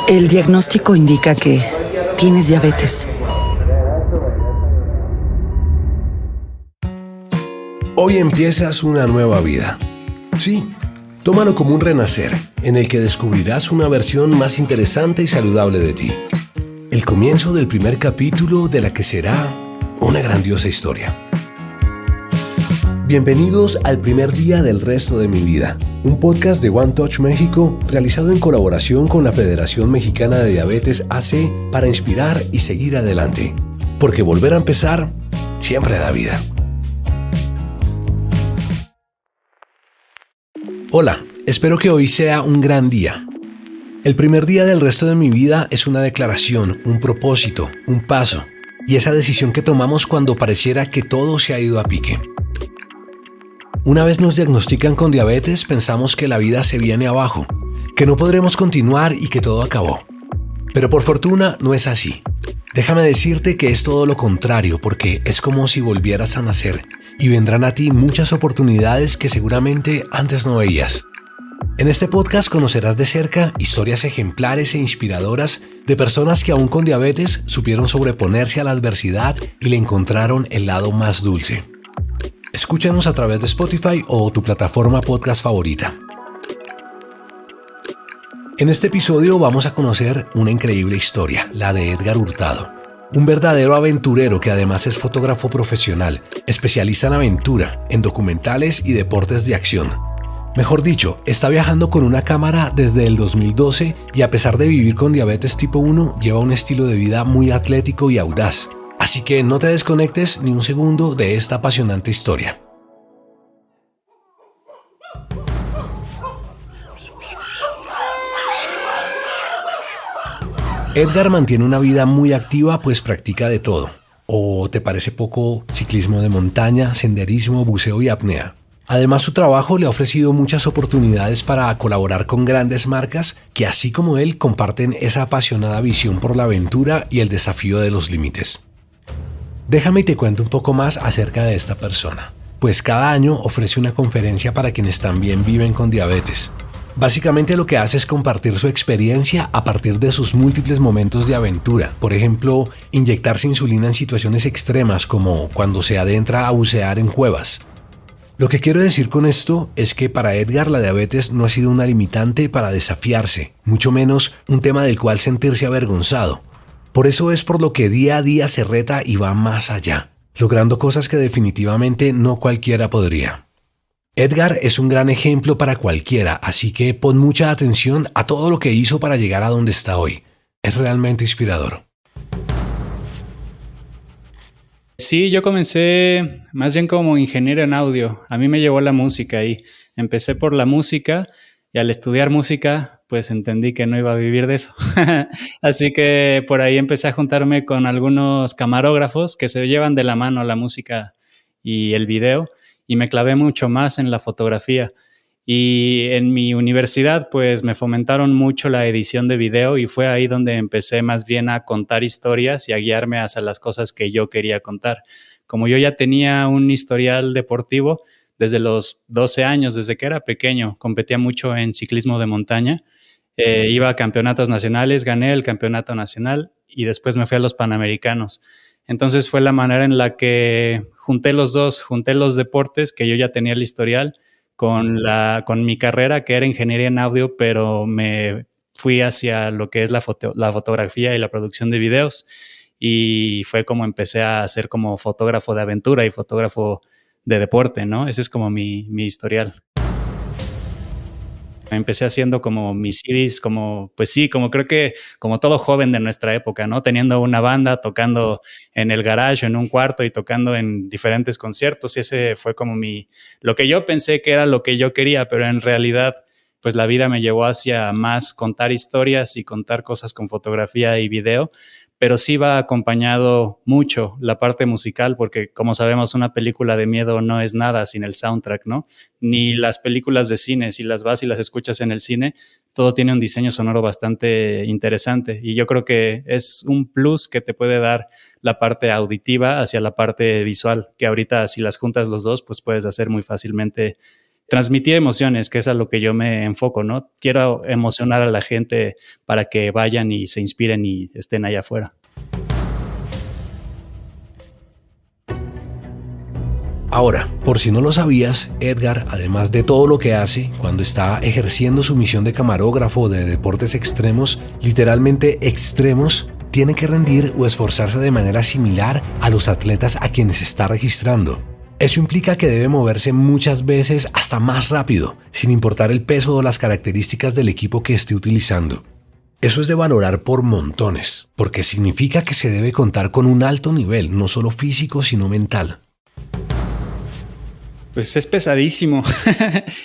El diagnóstico indica que tienes diabetes. Hoy empiezas una nueva vida. Sí, tómalo como un renacer, en el que descubrirás una versión más interesante y saludable de ti. El comienzo del primer capítulo de la que será una grandiosa historia. Bienvenidos al primer día del resto de mi vida, un podcast de One Touch México realizado en colaboración con la Federación Mexicana de Diabetes AC para inspirar y seguir adelante. Porque volver a empezar siempre da vida. Hola, espero que hoy sea un gran día. El primer día del resto de mi vida es una declaración, un propósito, un paso, y esa decisión que tomamos cuando pareciera que todo se ha ido a pique. Una vez nos diagnostican con diabetes, pensamos que la vida se viene abajo, que no podremos continuar y que todo acabó. Pero por fortuna no es así. Déjame decirte que es todo lo contrario, porque es como si volvieras a nacer y vendrán a ti muchas oportunidades que seguramente antes no veías. En este podcast conocerás de cerca historias ejemplares e inspiradoras de personas que aún con diabetes supieron sobreponerse a la adversidad y le encontraron el lado más dulce. Escúchanos a través de Spotify o tu plataforma podcast favorita. En este episodio vamos a conocer una increíble historia, la de Edgar Hurtado. Un verdadero aventurero que además es fotógrafo profesional, especialista en aventura, en documentales y deportes de acción. Mejor dicho, está viajando con una cámara desde el 2012 y a pesar de vivir con diabetes tipo 1, lleva un estilo de vida muy atlético y audaz. Así que no te desconectes ni un segundo de esta apasionante historia. Edgar mantiene una vida muy activa, pues practica de todo. ¿O te parece poco ciclismo de montaña, senderismo, buceo y apnea? Además, su trabajo le ha ofrecido muchas oportunidades para colaborar con grandes marcas que, así como él, comparten esa apasionada visión por la aventura y el desafío de los límites. Déjame y te cuento un poco más acerca de esta persona, pues cada año ofrece una conferencia para quienes también viven con diabetes. Básicamente lo que hace es compartir su experiencia a partir de sus múltiples momentos de aventura. Por ejemplo, inyectarse insulina en situaciones extremas como cuando se adentra a bucear en cuevas. Lo que quiero decir con esto es que para Edgar la diabetes no ha sido una limitante para desafiarse, mucho menos un tema del cual sentirse avergonzado. Por eso es por lo que día a día se reta y va más allá, logrando cosas que definitivamente no cualquiera podría. Edgar es un gran ejemplo para cualquiera, así que pon mucha atención a todo lo que hizo para llegar a donde está hoy. Es realmente inspirador. Sí, yo comencé más bien como ingeniero en audio. A mí me llevó la música y empecé por la música y al estudiar música pues entendí que no iba a vivir de eso. Así que por ahí empecé a juntarme con algunos camarógrafos que se llevan de la mano la música y el video y me clavé mucho más en la fotografía. Y en mi universidad pues me fomentaron mucho la edición de video y fue ahí donde empecé más bien a contar historias y a guiarme hacia las cosas que yo quería contar. Como yo ya tenía un historial deportivo desde los 12 años, desde que era pequeño, competía mucho en ciclismo de montaña, iba a campeonatos nacionales, gané el campeonato nacional y después me fui a los Panamericanos. Entonces fue la manera en la que junté los dos, junté los deportes que yo ya tenía el historial con mi carrera, que era ingeniería en audio, pero me fui hacia lo que es la fotografía y la producción de videos. Y fue como empecé a ser como fotógrafo de aventura y fotógrafo de deporte, ¿no? Ese es como mi historial. Empecé haciendo como mis CDs, como, pues sí, como creo que como todo joven de nuestra época, ¿no? Teniendo una banda, tocando en el garage, en un cuarto y tocando en diferentes conciertos. Y ese fue como lo que yo pensé que era lo que yo quería, pero en realidad, pues la vida me llevó hacia más contar historias y contar cosas con fotografía y video. Pero sí va acompañado mucho la parte musical, porque como sabemos, una película de miedo no es nada sin el soundtrack, ¿no? Ni las películas de cine, si las vas y las escuchas en el cine, todo tiene un diseño sonoro bastante interesante. Y yo creo que es un plus que te puede dar la parte auditiva hacia la parte visual, que ahorita si las juntas los dos, pues puedes hacer muy fácilmente transmitir emociones, que es a lo que yo me enfoco, ¿no? Quiero emocionar a la gente para que vayan y se inspiren y estén allá afuera. Ahora, por si no lo sabías, Edgar, además de todo lo que hace, cuando está ejerciendo su misión de camarógrafo de deportes extremos, literalmente extremos, tiene que rendir o esforzarse de manera similar a los atletas a quienes está registrando. Eso implica que debe moverse muchas veces hasta más rápido, sin importar el peso o las características del equipo que esté utilizando. Eso es de valorar por montones, porque significa que se debe contar con un alto nivel, no solo físico, sino mental. Pues es pesadísimo,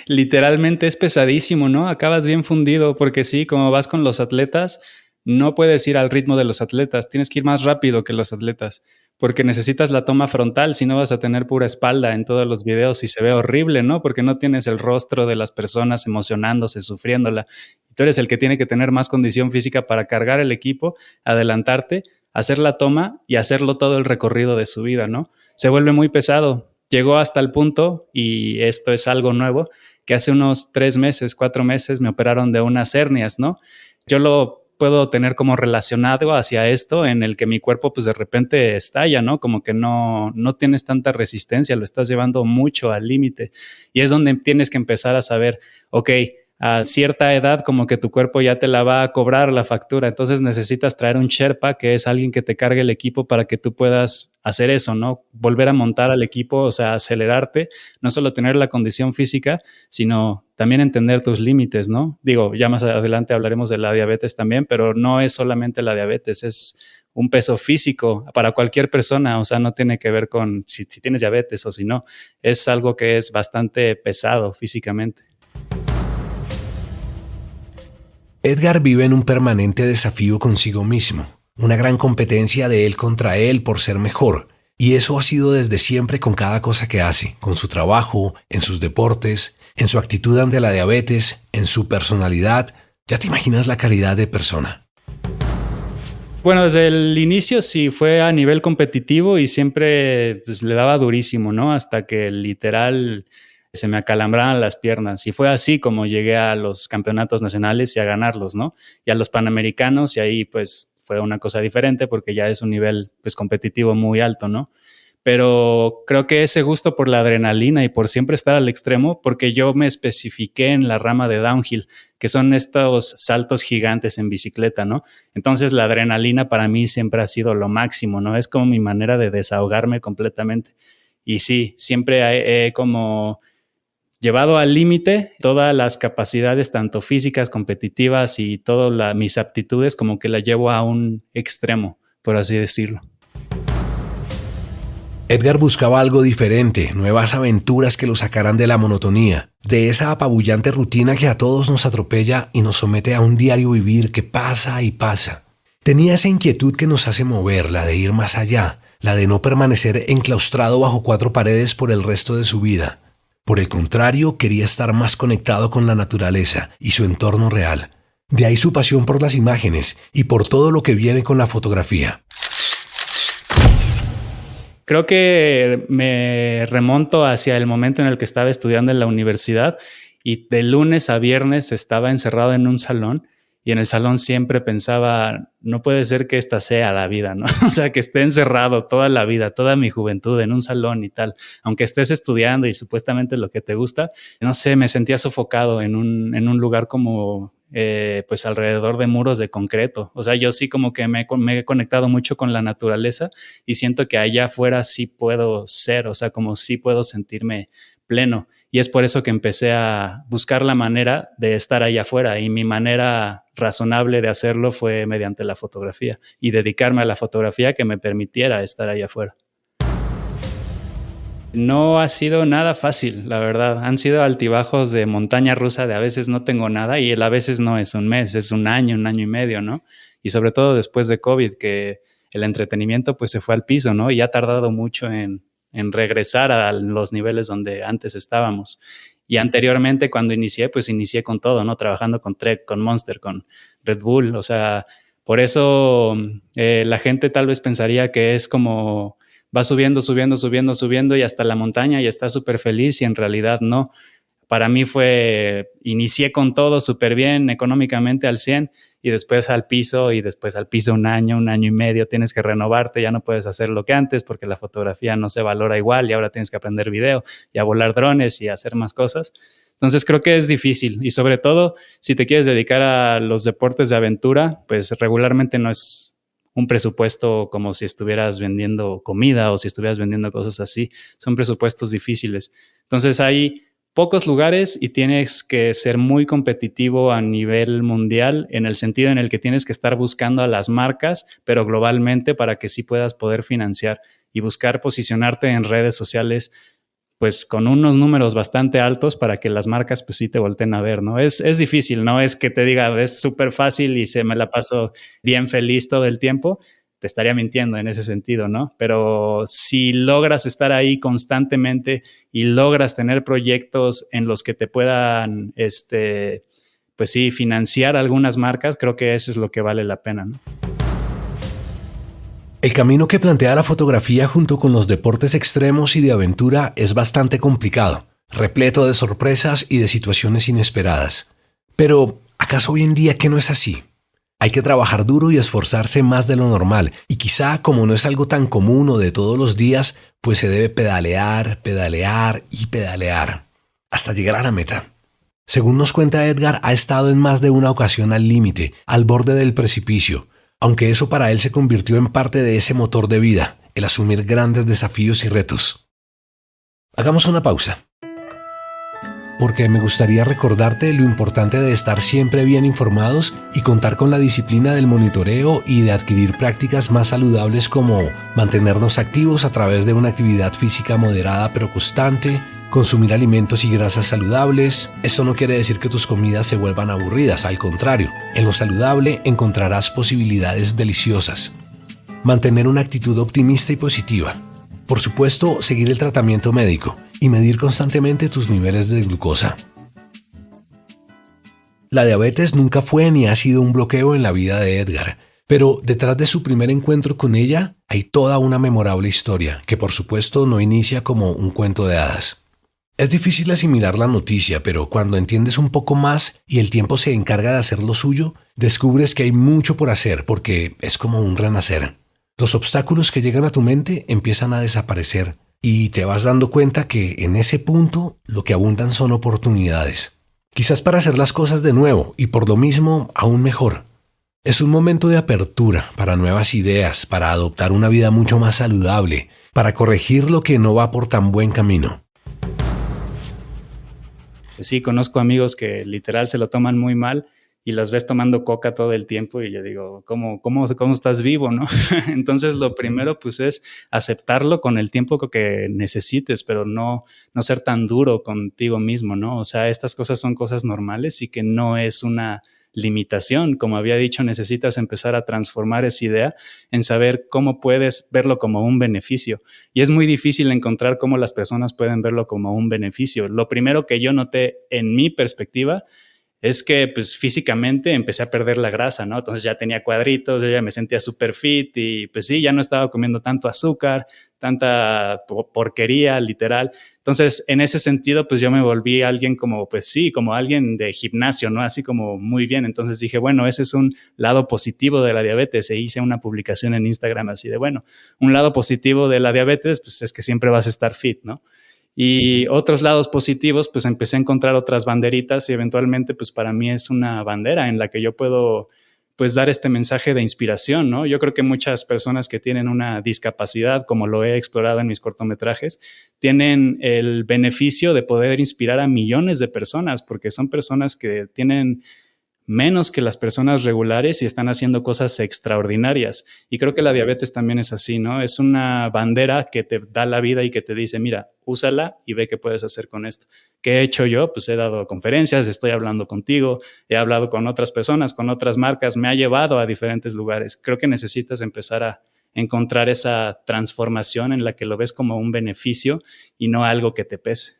literalmente es pesadísimo, ¿no? Acabas bien fundido porque sí, como vas con los atletas, no puedes ir al ritmo de los atletas, tienes que ir más rápido que los atletas, porque necesitas la toma frontal, si no vas a tener pura espalda en todos los videos y se ve horrible, ¿no? Porque no tienes el rostro de las personas emocionándose, sufriéndola. Tú eres el que tiene que tener más condición física para cargar el equipo, adelantarte, hacer la toma y hacerlo todo el recorrido de su vida, ¿no? Se vuelve muy pesado. Llegó hasta el punto, y esto es algo nuevo, que hace unos 3 meses, 4 meses me operaron de unas hernias, ¿no? Yo lo puedo tener como relacionado hacia esto en el que mi cuerpo pues de repente estalla, ¿no? Como que no tienes tanta resistencia, lo estás llevando mucho al límite. Y es donde tienes que empezar a saber, ok, a cierta edad como que tu cuerpo ya te la va a cobrar la factura, entonces necesitas traer un Sherpa, que es alguien que te cargue el equipo para que tú puedas hacer eso, ¿no? Volver a montar al equipo, o sea, acelerarte, no solo tener la condición física, sino también entender tus límites, ¿no? Digo, ya más adelante hablaremos de la diabetes también, pero no es solamente la diabetes, es un peso físico para cualquier persona, o sea, no tiene que ver con si tienes diabetes o si no, es algo que es bastante pesado físicamente. Edgar vive en un permanente desafío consigo mismo, una gran competencia de él contra él por ser mejor, y eso ha sido desde siempre con cada cosa que hace, con su trabajo, en sus deportes, en su actitud ante la diabetes, en su personalidad. Ya te imaginas la calidad de persona. Bueno, desde el inicio sí fue a nivel competitivo y siempre pues, le daba durísimo, ¿no? Hasta que literal se me acalambraban las piernas. Y fue así como llegué a los campeonatos nacionales y a ganarlos, ¿no? Y a los panamericanos, y ahí pues fue una cosa diferente porque ya es un nivel pues competitivo muy alto, ¿no? Pero creo que ese gusto por la adrenalina y por siempre estar al extremo, porque yo me especifiqué en la rama de downhill, que son estos saltos gigantes en bicicleta, ¿no? Entonces la adrenalina para mí siempre ha sido lo máximo, ¿no? Es como mi manera de desahogarme completamente. Y sí, siempre he como llevado al límite todas las capacidades, tanto físicas, competitivas y todas mis aptitudes, como que las llevo a un extremo, por así decirlo. Edgar buscaba algo diferente, nuevas aventuras que lo sacaran de la monotonía, de esa apabullante rutina que a todos nos atropella y nos somete a un diario vivir que pasa y pasa. Tenía esa inquietud que nos hace mover, la de ir más allá, la de no permanecer enclaustrado bajo 4 paredes por el resto de su vida. Por el contrario, quería estar más conectado con la naturaleza y su entorno real. De ahí su pasión por las imágenes y por todo lo que viene con la fotografía. Creo que me remonto hacia el momento en el que estaba estudiando en la universidad y de lunes a viernes estaba encerrado en un salón y en el salón siempre pensaba, no puede ser que esta sea la vida, ¿no? O sea, que esté encerrado toda la vida, toda mi juventud en un salón y tal. Aunque estés estudiando y supuestamente lo que te gusta, no sé, me sentía sofocado en un lugar como pues alrededor de muros de concreto. O sea, yo sí como que me he conectado mucho con la naturaleza y siento que allá afuera sí puedo ser, o sea, como sí puedo sentirme pleno. Y es por eso que empecé a buscar la manera de estar allá afuera y mi manera razonable de hacerlo fue mediante la fotografía y dedicarme a la fotografía que me permitiera estar allá afuera. No ha sido nada fácil, la verdad. Han sido altibajos de montaña rusa, de a veces no tengo nada y el a veces no es un mes, es un año y medio, ¿no? Y sobre todo después de COVID, que el entretenimiento pues se fue al piso, ¿no? Y ha tardado mucho en regresar a los niveles donde antes estábamos. Y anteriormente cuando inicié, pues inicié con todo, ¿no? Trabajando con Trek, con Monster, con Red Bull, o sea, por eso la gente tal vez pensaría que es como va subiendo y hasta la montaña y está súper feliz y en realidad no. Para mí inicié con todo súper bien, económicamente al 100 y después al piso un año y medio, tienes que renovarte, ya no puedes hacer lo que antes porque la fotografía no se valora igual y ahora tienes que aprender video y a volar drones y a hacer más cosas. Entonces creo que es difícil y sobre todo si te quieres dedicar a los deportes de aventura, pues regularmente no es un presupuesto como si estuvieras vendiendo comida o si estuvieras vendiendo cosas así. Son presupuestos difíciles. Entonces hay pocos lugares y tienes que ser muy competitivo a nivel mundial en el sentido en el que tienes que estar buscando a las marcas, pero globalmente para que sí puedas poder financiar y buscar posicionarte en redes sociales pues con unos números bastante altos para que las marcas pues sí te volteen a ver, ¿no? Es difícil, no es que te diga es súper fácil y me la paso bien feliz todo el tiempo, te estaría mintiendo en ese sentido, ¿no? Pero si logras estar ahí constantemente y logras tener proyectos en los que te puedan, pues sí, financiar algunas marcas, creo que eso es lo que vale la pena, ¿no? El camino que plantea la fotografía junto con los deportes extremos y de aventura es bastante complicado, repleto de sorpresas y de situaciones inesperadas. Pero, ¿acaso hoy en día que no es así? Hay que trabajar duro y esforzarse más de lo normal, y quizá como no es algo tan común o de todos los días, pues se debe pedalear, pedalear y pedalear, hasta llegar a la meta. Según nos cuenta Edgar, ha estado en más de una ocasión al límite, al borde del precipicio, aunque eso para él se convirtió en parte de ese motor de vida, el asumir grandes desafíos y retos. Hagamos una pausa, porque me gustaría recordarte lo importante de estar siempre bien informados y contar con la disciplina del monitoreo y de adquirir prácticas más saludables como mantenernos activos a través de una actividad física moderada pero constante, consumir alimentos y grasas saludables. Esto no quiere decir que tus comidas se vuelvan aburridas, al contrario, en lo saludable encontrarás posibilidades deliciosas. Mantener una actitud optimista y positiva. Por supuesto, seguir el tratamiento médico y medir constantemente tus niveles de glucosa. La diabetes nunca fue ni ha sido un bloqueo en la vida de Edgar, pero detrás de su primer encuentro con ella hay toda una memorable historia que por supuesto no inicia como un cuento de hadas. Es difícil asimilar la noticia, pero cuando entiendes un poco más y el tiempo se encarga de hacer lo suyo, descubres que hay mucho por hacer porque es como un renacer. Los obstáculos que llegan a tu mente empiezan a desaparecer y te vas dando cuenta que en ese punto lo que abundan son oportunidades. Quizás para hacer las cosas de nuevo y por lo mismo aún mejor. Es un momento de apertura para nuevas ideas, para adoptar una vida mucho más saludable, para corregir lo que no va por tan buen camino. Sí, conozco amigos que literal se lo toman muy mal y los ves tomando coca todo el tiempo y yo digo, ¿cómo estás vivo, no? Entonces lo primero pues es aceptarlo con el tiempo que necesites, pero no ser tan duro contigo mismo, ¿no? O sea, estas cosas son cosas normales y que no es una limitación. Como había dicho, necesitas empezar a transformar esa idea en saber cómo puedes verlo como un beneficio. Y es muy difícil encontrar cómo las personas pueden verlo como un beneficio. Lo primero que yo noté en mi perspectiva es que pues físicamente empecé a perder la grasa, ¿no? Entonces ya tenía cuadritos, yo ya me sentía súper fit y pues sí, ya no estaba comiendo tanto azúcar, tanta porquería, literal. Entonces, en ese sentido, pues yo me volví alguien como, pues sí, como alguien de gimnasio, ¿no? Así como muy bien. Entonces dije, bueno, ese es un lado positivo de la diabetes. E hice una publicación en Instagram así de, bueno, un lado positivo de la diabetes, pues es que siempre vas a estar fit, ¿no? Y otros lados positivos, pues empecé a encontrar otras banderitas y eventualmente, pues para mí es una bandera en la que yo puedo, pues dar este mensaje de inspiración, ¿no? Yo creo que muchas personas que tienen una discapacidad, como lo he explorado en mis cortometrajes, tienen el beneficio de poder inspirar a millones de personas, porque son personas que tienen menos que las personas regulares y están haciendo cosas extraordinarias. Y creo que la diabetes también es así, ¿no? Es una bandera que te da la vida y que te dice, mira, úsala y ve qué puedes hacer con esto. ¿Qué he hecho yo? Pues he dado conferencias, estoy hablando contigo, he hablado con otras personas, con otras marcas, me ha llevado a diferentes lugares. Creo que necesitas empezar a encontrar esa transformación en la que lo ves como un beneficio y no algo que te pese.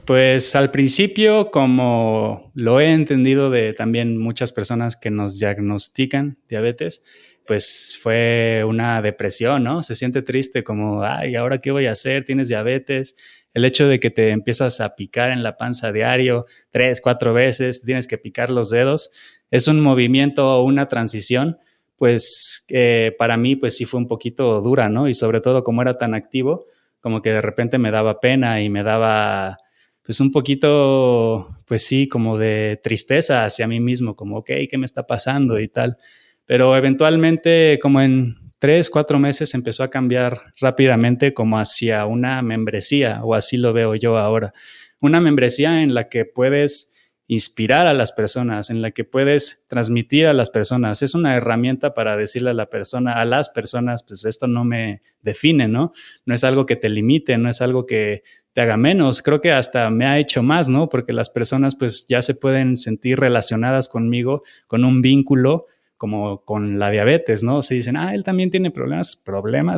Pues al principio, como lo he entendido de también muchas personas que nos diagnostican diabetes, pues fue una depresión, ¿no? Se siente triste como, ay, ¿ahora qué voy a hacer? Tienes diabetes, el hecho de que te empiezas a picar en la panza diario 3, 4 veces, tienes que picar los dedos, es un movimiento o una transición, pues para mí pues sí fue un poquito dura, ¿no? Y sobre todo como era tan activo, como que de repente me daba pena y me daba pues un poquito, pues sí, como de tristeza hacia mí mismo, como, ok, ¿qué me está pasando y tal? Pero eventualmente, como en 3, 4 meses, empezó a cambiar rápidamente como hacia una membresía, o así lo veo yo ahora. Una membresía en la que puedes inspirar a las personas, en la que puedes transmitir a las personas. Es una herramienta para decirle a las personas, pues esto no me define, ¿no? No es algo que te limite, no es algo que te haga menos. Creo que hasta me ha hecho más, ¿no? Porque las personas pues ya se pueden sentir relacionadas conmigo, con un vínculo como con la diabetes, ¿no? Se dicen, él también tiene problemas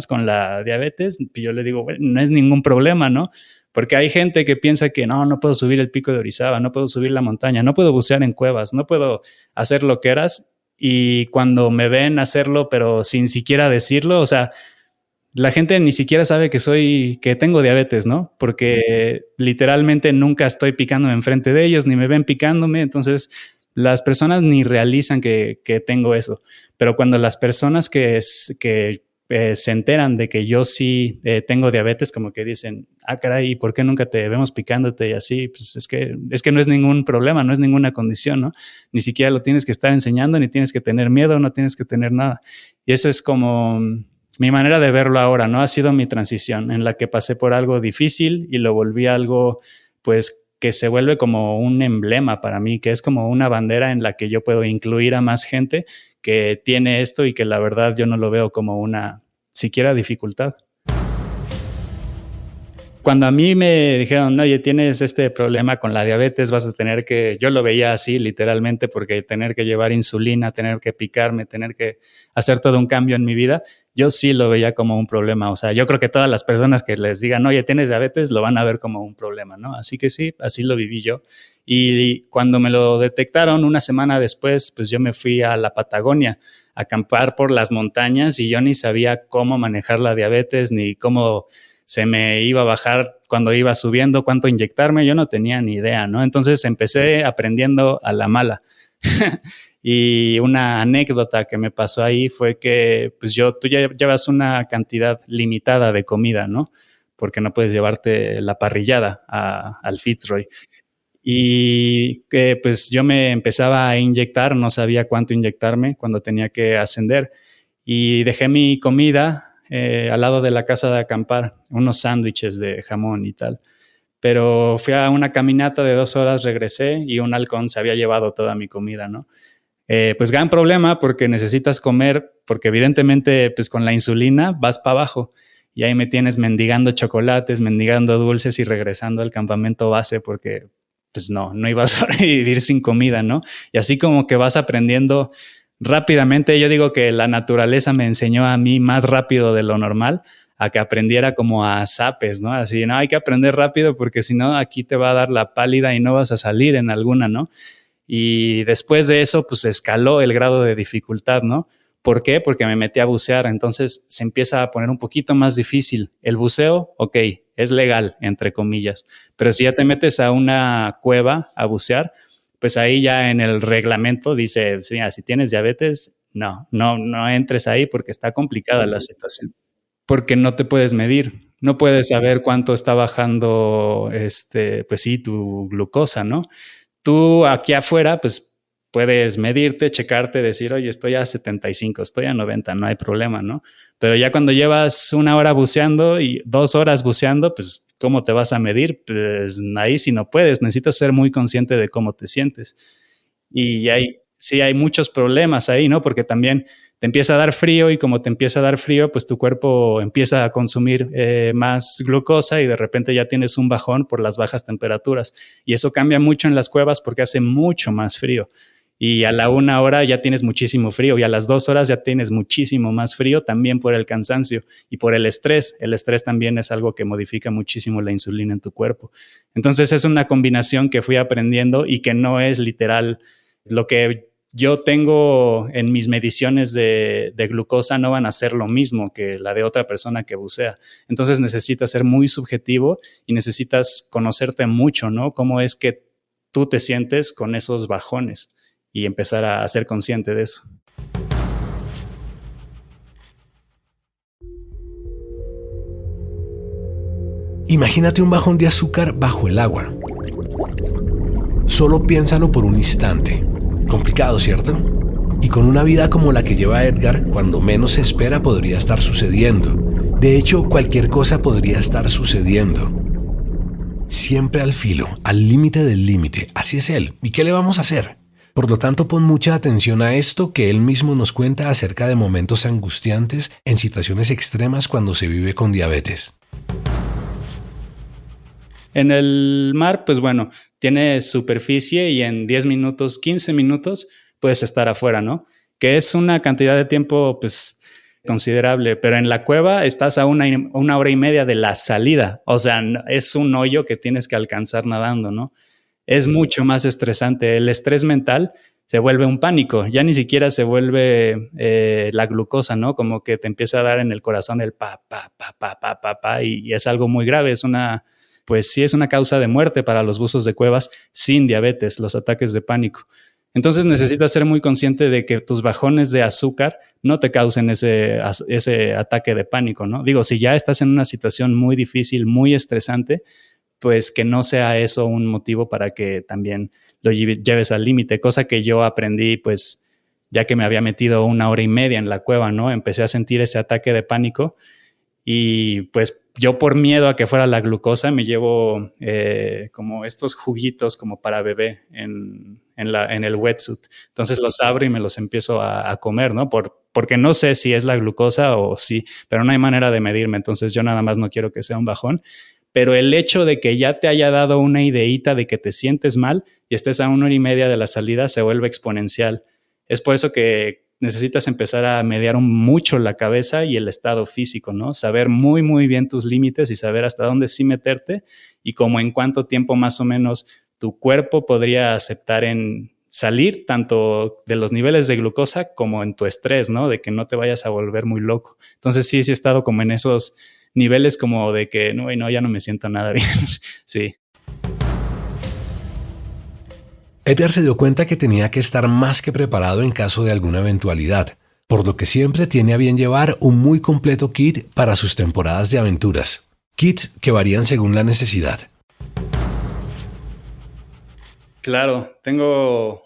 con la diabetes. Y yo le digo, bueno, no es ningún problema, ¿no? Porque hay gente que piensa que no puedo subir el pico de Orizaba, no puedo subir la montaña, no puedo bucear en cuevas, no puedo hacer lo que eras. Y cuando me ven hacerlo, pero sin siquiera decirlo, o sea, la gente ni siquiera sabe que tengo diabetes, ¿no? Porque literalmente nunca estoy picándome enfrente de ellos, ni me ven picándome, entonces las personas ni realizan que tengo eso. Pero cuando las personas que se enteran de que yo sí tengo diabetes, como que dicen, caray, ¿por qué nunca te vemos picándote y así? Pues es que no es ningún problema, no es ninguna condición, ¿no? Ni siquiera lo tienes que estar enseñando, ni tienes que tener miedo, no tienes que tener nada. Y eso es como mi manera de verlo ahora, ¿no? Ha sido mi transición en la que pasé por algo difícil y lo volví algo, pues, que se vuelve como un emblema para mí, que es como una bandera en la que yo puedo incluir a más gente que tiene esto y que la verdad yo no lo veo como una siquiera dificultad. Cuando a mí me dijeron, oye, tienes este problema con la diabetes, vas a tener que, yo lo veía así literalmente, porque tener que llevar insulina, tener que picarme, tener que hacer todo un cambio en mi vida, yo sí lo veía como un problema. O sea, yo creo que todas las personas que les digan, oye, tienes diabetes, lo van a ver como un problema, ¿no? Así que sí, así lo viví yo. Y cuando me lo detectaron una semana después, pues yo me fui a la Patagonia a acampar por las montañas y yo ni sabía cómo manejar la diabetes ni cómo se me iba a bajar cuando iba subiendo, cuánto inyectarme, yo no tenía ni idea, ¿no? Entonces empecé aprendiendo a la mala. Y una anécdota que me pasó ahí fue que pues tú ya llevas una cantidad limitada de comida, ¿no? Porque no puedes llevarte la parrillada al Fitzroy. Y que pues yo me empezaba a inyectar, no sabía cuánto inyectarme cuando tenía que ascender. Y dejé mi comida al lado de la casa de acampar, unos sándwiches de jamón y tal. Pero fui a una caminata de 2 horas, regresé y un halcón se había llevado toda mi comida, ¿no? Pues gran problema porque necesitas comer, porque evidentemente pues con la insulina vas para abajo y ahí me tienes mendigando chocolates, mendigando dulces y regresando al campamento base porque pues no iba a sobrevivir sin comida, ¿no? Y así como que vas aprendiendo rápidamente. Yo digo que la naturaleza me enseñó a mí más rápido de lo normal a que aprendiera como a zapes, ¿no? Así, no, hay que aprender rápido porque si no aquí te va a dar la pálida y no vas a salir en alguna, ¿no? Y después de eso, pues escaló el grado de dificultad, ¿no? ¿Por qué? Porque me metí a bucear, entonces se empieza a poner un poquito más difícil. El buceo, ok, es legal, entre comillas, pero si ya te metes a una cueva a bucear, pues ahí ya en el reglamento dice, mira, si tienes diabetes, no entres ahí porque está complicada la situación. Porque no te puedes medir, no puedes saber cuánto está bajando, pues sí, tu glucosa, ¿no? Tú aquí afuera, pues puedes medirte, checarte, decir, oye, estoy a 75, estoy a 90, no hay problema, ¿no? Pero ya cuando llevas 1 hora buceando y 2 horas buceando, pues, ¿cómo te vas a medir? Pues ahí sí no puedes, necesitas ser muy consciente de cómo te sientes. Y sí hay muchos problemas ahí, ¿no? Porque también te empieza a dar frío y como te empieza a dar frío, pues tu cuerpo empieza a consumir más glucosa y de repente ya tienes un bajón por las bajas temperaturas. Y eso cambia mucho en las cuevas porque hace mucho más frío. Y a la 1 hora ya tienes muchísimo frío y a las 2 horas ya tienes muchísimo más frío también por el cansancio y por el estrés. El estrés también es algo que modifica muchísimo la insulina en tu cuerpo. Entonces es una combinación que fui aprendiendo y que no es literal lo que yo tengo en mis mediciones de glucosa no van a ser lo mismo que la de otra persona que bucea. Entonces necesitas ser muy subjetivo y necesitas conocerte mucho, ¿no? Cómo es que tú te sientes con esos bajones y empezar a ser consciente de eso. Imagínate un bajón de azúcar bajo el agua. Solo piénsalo por un instante. Complicado, ¿cierto? Y con una vida como la que lleva Edgar, cuando menos se espera podría estar sucediendo. De hecho, cualquier cosa podría estar sucediendo. Siempre al filo, al límite del límite. Así es él. ¿Y qué le vamos a hacer? Por lo tanto, pon mucha atención a esto que él mismo nos cuenta acerca de momentos angustiantes en situaciones extremas cuando se vive con diabetes. En el mar, pues bueno, tiene superficie y en 10 minutos, 15 minutos puedes estar afuera, ¿no? Que es una cantidad de tiempo, pues, considerable. Pero en la cueva estás a una hora y media de la salida. O sea, es un hoyo que tienes que alcanzar nadando, ¿no? Es mucho más estresante. El estrés mental se vuelve un pánico. Ya ni siquiera se vuelve la glucosa, ¿no? Como que te empieza a dar en el corazón el pa, pa, pa, pa, pa, pa, pa, y es algo muy grave. Pues sí es una causa de muerte para los buzos de cuevas sin diabetes, los ataques de pánico. Entonces necesitas ser muy consciente de que tus bajones de azúcar no te causen ese ataque de pánico, ¿no? Digo, si ya estás en una situación muy difícil, muy estresante, pues que no sea eso un motivo para que también lo lleves al límite, cosa que yo aprendí, pues ya que me había metido una hora y media en la cueva, ¿no? Empecé a sentir ese ataque de pánico y pues yo por miedo a que fuera la glucosa me llevo como estos juguitos como para bebé en el wetsuit. Entonces los abro y me los empiezo a comer, ¿no? Porque no sé si es la glucosa o sí, pero no hay manera de medirme. Entonces yo nada más no quiero que sea un bajón. Pero el hecho de que ya te haya dado una ideita de que te sientes mal y estés a una hora y media de la salida se vuelve exponencial. Es por eso que necesitas empezar a mediar mucho la cabeza y el estado físico, ¿no? Saber muy, muy bien tus límites y saber hasta dónde sí meterte y como en cuánto tiempo más o menos tu cuerpo podría aceptar en salir tanto de los niveles de glucosa como en tu estrés, ¿no? De que no te vayas a volver muy loco. Entonces sí he estado como en esos niveles como de que no, ya no me siento nada bien. Sí. Edgar se dio cuenta que tenía que estar más que preparado en caso de alguna eventualidad, por lo que siempre tiene a bien llevar un muy completo kit para sus temporadas de aventuras. Kits que varían según la necesidad. Claro, tengo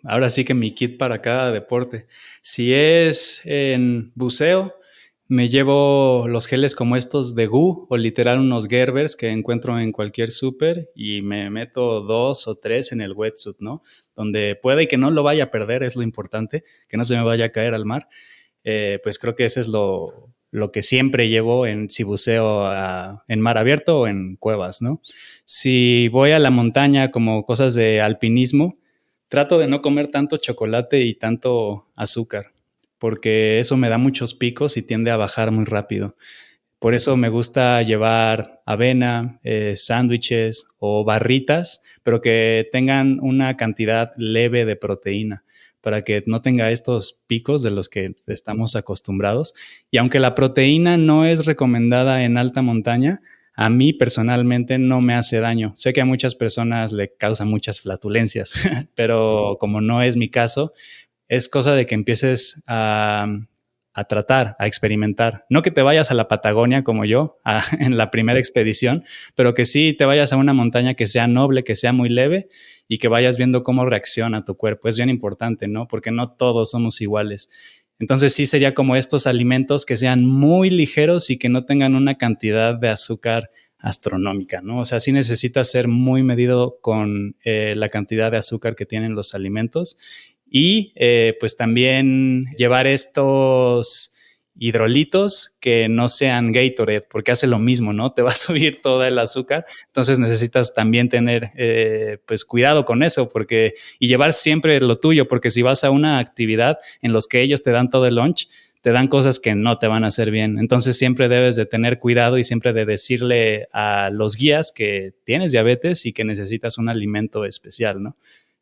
ahora sí que mi kit para cada deporte. Si es en buceo, me llevo los geles como estos de GU o literal unos Gerbers que encuentro en cualquier súper y me meto 2 o 3 en el wetsuit, ¿no? Donde puede y que no lo vaya a perder, es lo importante, que no se me vaya a caer al mar. Pues creo que ese es lo que siempre llevo si buceo en mar abierto o en cuevas, ¿no? Si voy a la montaña como cosas de alpinismo, trato de no comer tanto chocolate y tanto azúcar, porque eso me da muchos picos y tiende a bajar muy rápido. Por eso me gusta llevar avena, sándwiches o barritas, pero que tengan una cantidad leve de proteína para que no tenga estos picos de los que estamos acostumbrados. Y aunque la proteína no es recomendada en alta montaña, a mí personalmente no me hace daño. Sé que a muchas personas le causan muchas flatulencias, pero como no es mi caso, es cosa de que empieces a tratar, a experimentar. No que te vayas a la Patagonia como yo en la primera expedición, pero que sí te vayas a una montaña que sea noble, que sea muy leve y que vayas viendo cómo reacciona tu cuerpo. Es bien importante, ¿no? Porque no todos somos iguales. Entonces sí sería como estos alimentos que sean muy ligeros y que no tengan una cantidad de azúcar astronómica, ¿no? O sea, sí necesitas ser muy medido con la cantidad de azúcar que tienen los alimentos y pues también llevar estos hidrolitos que no sean Gatorade, porque hace lo mismo, ¿no? Te va a subir todo el azúcar, entonces necesitas también tener pues cuidado con eso y llevar siempre lo tuyo, porque si vas a una actividad en los que ellos te dan todo el lunch, te dan cosas que no te van a hacer bien. Entonces siempre debes de tener cuidado y siempre de decirle a los guías que tienes diabetes y que necesitas un alimento especial, ¿no?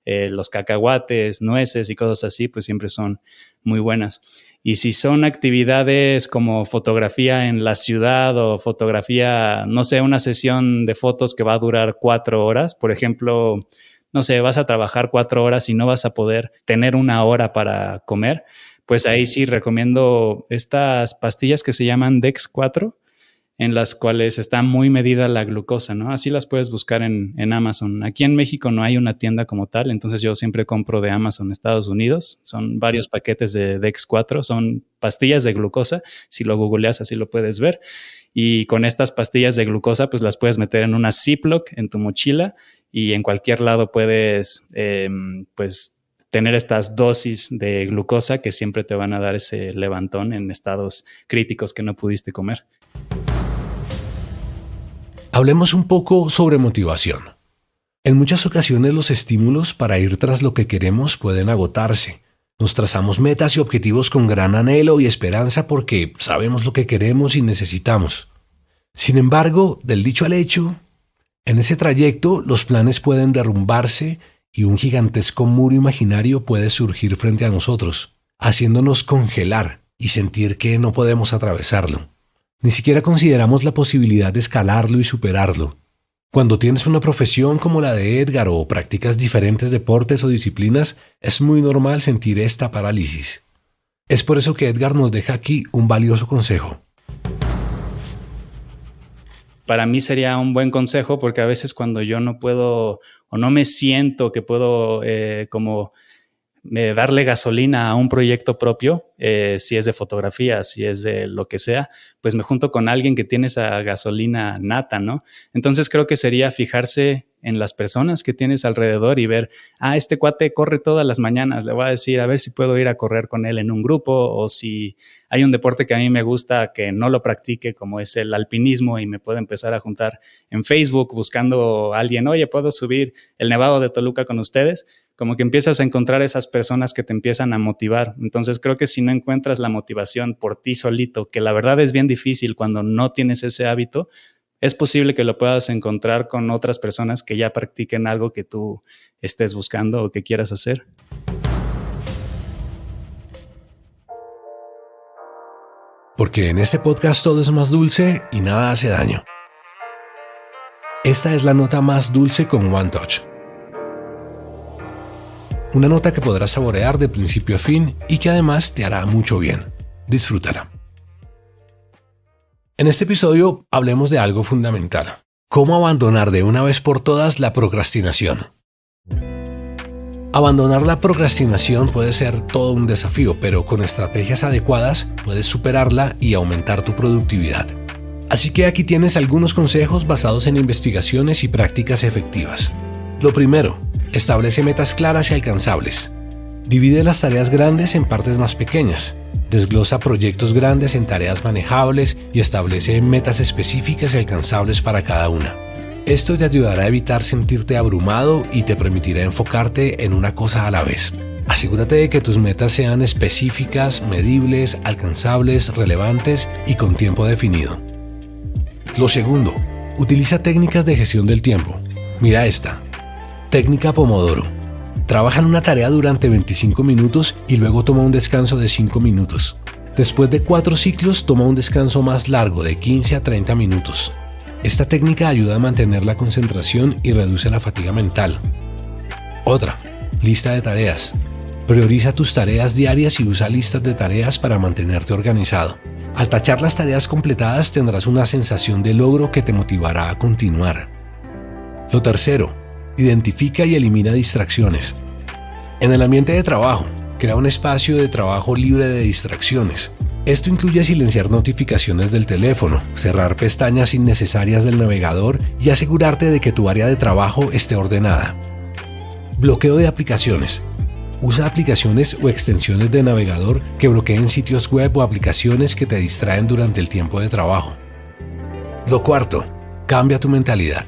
los cacahuates, nueces y cosas así, pues siempre son muy buenas. Y si son actividades como fotografía en la ciudad o fotografía, no sé, una sesión de fotos que va a durar 4 horas, por ejemplo, no sé, vas a trabajar 4 horas y no vas a poder tener 1 hora para comer, pues ahí sí recomiendo estas pastillas que se llaman Dex-4, en las cuales está muy medida la glucosa, ¿no? Así las puedes buscar en Amazon. Aquí en México no hay una tienda como tal, entonces yo siempre compro de Amazon Estados Unidos. Son varios paquetes de Dex-4, son pastillas de glucosa. Si lo googleas, así lo puedes ver. Y con estas pastillas de glucosa, pues las puedes meter en una Ziploc, en tu mochila, y en cualquier lado puedes, pues, tener estas dosis de glucosa que siempre te van a dar ese levantón en estados críticos que no pudiste comer. Hablemos un poco sobre motivación. En muchas ocasiones los estímulos para ir tras lo que queremos pueden agotarse. Nos trazamos metas y objetivos con gran anhelo y esperanza porque sabemos lo que queremos y necesitamos. Sin embargo, del dicho al hecho, en ese trayecto los planes pueden derrumbarse y un gigantesco muro imaginario puede surgir frente a nosotros, haciéndonos congelar y sentir que no podemos atravesarlo. Ni siquiera consideramos la posibilidad de escalarlo y superarlo. Cuando tienes una profesión como la de Edgar o practicas diferentes deportes o disciplinas, es muy normal sentir esta parálisis. Es por eso que Edgar nos deja aquí un valioso consejo. Para mí sería un buen consejo porque a veces cuando yo no puedo o no me siento que puedo darle gasolina a un proyecto propio, si es de fotografía, si es de lo que sea, pues me junto con alguien que tiene esa gasolina nata, ¿no? Entonces creo que sería fijarse en las personas que tienes alrededor y ver, este cuate corre todas las mañanas, le voy a decir a ver si puedo ir a correr con él en un grupo, o si hay un deporte que a mí me gusta que no lo practique, como es el alpinismo, y me puedo empezar a juntar en Facebook buscando a alguien, oye, ¿puedo subir el Nevado de Toluca con ustedes? Como que empiezas a encontrar esas personas que te empiezan a motivar. Entonces creo que si no encuentras la motivación por ti solito, que la verdad es bien difícil cuando no tienes ese hábito, es posible que lo puedas encontrar con otras personas que ya practiquen algo que tú estés buscando o que quieras hacer. Porque en este podcast todo es más dulce y nada hace daño. Esta es la nota más dulce con One Touch. Una nota que podrás saborear de principio a fin y que además te hará mucho bien. Disfrútala. En este episodio hablemos de algo fundamental. ¿Cómo abandonar de una vez por todas la procrastinación? Abandonar la procrastinación puede ser todo un desafío, pero con estrategias adecuadas puedes superarla y aumentar tu productividad. Así que aquí tienes algunos consejos basados en investigaciones y prácticas efectivas. Lo primero, establece metas claras y alcanzables. Divide las tareas grandes en partes más pequeñas. Desglosa proyectos grandes en tareas manejables y establece metas específicas y alcanzables para cada una. Esto te ayudará a evitar sentirte abrumado y te permitirá enfocarte en una cosa a la vez. Asegúrate de que tus metas sean específicas, medibles, alcanzables, relevantes y con tiempo definido. Lo segundo, utiliza técnicas de gestión del tiempo. Mira esta. Técnica Pomodoro. Trabaja en una tarea durante 25 minutos y luego toma un descanso de 5 minutos. Después de 4 ciclos, toma un descanso más largo de 15 a 30 minutos. Esta técnica ayuda a mantener la concentración y reduce la fatiga mental. Otra, lista de tareas. Prioriza tus tareas diarias y usa listas de tareas para mantenerte organizado. Al tachar las tareas completadas tendrás una sensación de logro que te motivará a continuar. Lo tercero, identifica y elimina distracciones. En el ambiente de trabajo, crea un espacio de trabajo libre de distracciones. Esto incluye silenciar notificaciones del teléfono, cerrar pestañas innecesarias del navegador y asegurarte de que tu área de trabajo esté ordenada. Bloqueo de aplicaciones. Usa aplicaciones o extensiones de navegador que bloqueen sitios web o aplicaciones que te distraen durante el tiempo de trabajo. Lo cuarto, cambia tu mentalidad.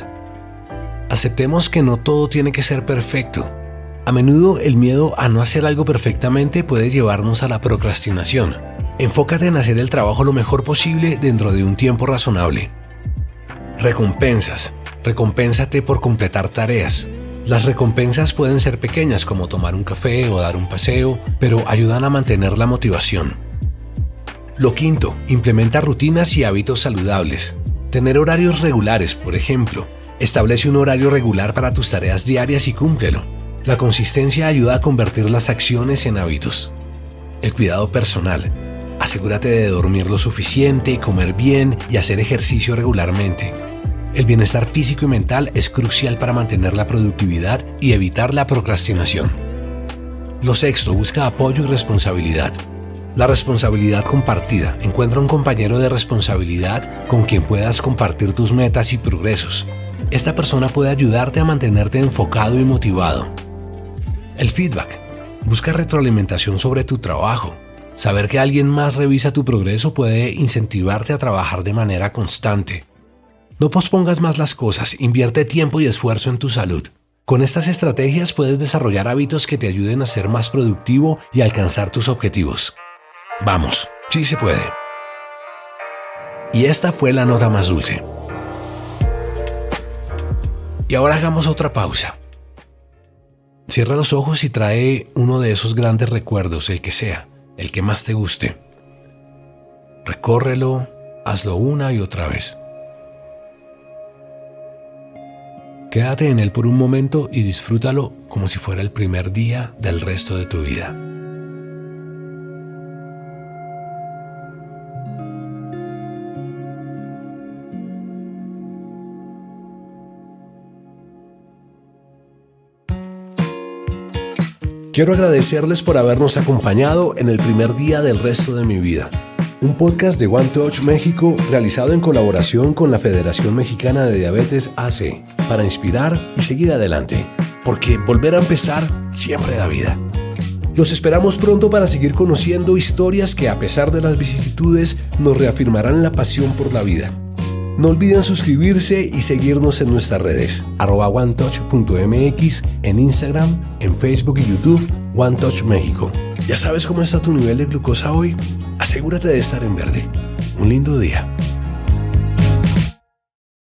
Aceptemos que no todo tiene que ser perfecto. A menudo el miedo a no hacer algo perfectamente puede llevarnos a la procrastinación. Enfócate en hacer el trabajo lo mejor posible dentro de un tiempo razonable. Recompensas. Recompénsate por completar tareas. Las recompensas pueden ser pequeñas como tomar un café o dar un paseo, pero ayudan a mantener la motivación. Lo quinto, implementa rutinas y hábitos saludables. Tener horarios regulares, por ejemplo. Establece un horario regular para tus tareas diarias y cúmplelo. La consistencia ayuda a convertir las acciones en hábitos. El cuidado personal. Asegúrate de dormir lo suficiente, comer bien y hacer ejercicio regularmente. El bienestar físico y mental es crucial para mantener la productividad y evitar la procrastinación. Lo sexto, busca apoyo y responsabilidad. La responsabilidad compartida. Encuentra un compañero de responsabilidad con quien puedas compartir tus metas y progresos. Esta persona puede ayudarte a mantenerte enfocado y motivado. El feedback. Busca retroalimentación sobre tu trabajo. Saber que alguien más revisa tu progreso puede incentivarte a trabajar de manera constante. No pospongas más las cosas, invierte tiempo y esfuerzo en tu salud. Con estas estrategias puedes desarrollar hábitos que te ayuden a ser más productivo y alcanzar tus objetivos. Vamos, sí se puede. Y esta fue la nota más dulce. Y ahora hagamos otra pausa. Cierra los ojos y trae uno de esos grandes recuerdos, el que sea, el que más te guste. Recórrelo, hazlo una y otra vez. Quédate en él por un momento y disfrútalo como si fuera el primer día del resto de tu vida. Quiero agradecerles por habernos acompañado en el primer día del resto de mi vida. Un podcast de One Touch México realizado en colaboración con la Federación Mexicana de Diabetes AC para inspirar y seguir adelante, porque volver a empezar siempre da vida. Los esperamos pronto para seguir conociendo historias que, a pesar de las vicisitudes, nos reafirmarán la pasión por la vida. No olviden suscribirse y seguirnos en nuestras redes, @onetouch.mx, en Instagram, en Facebook y YouTube, One Touch México. ¿Ya sabes cómo está tu nivel de glucosa hoy? Asegúrate de estar en verde. Un lindo día.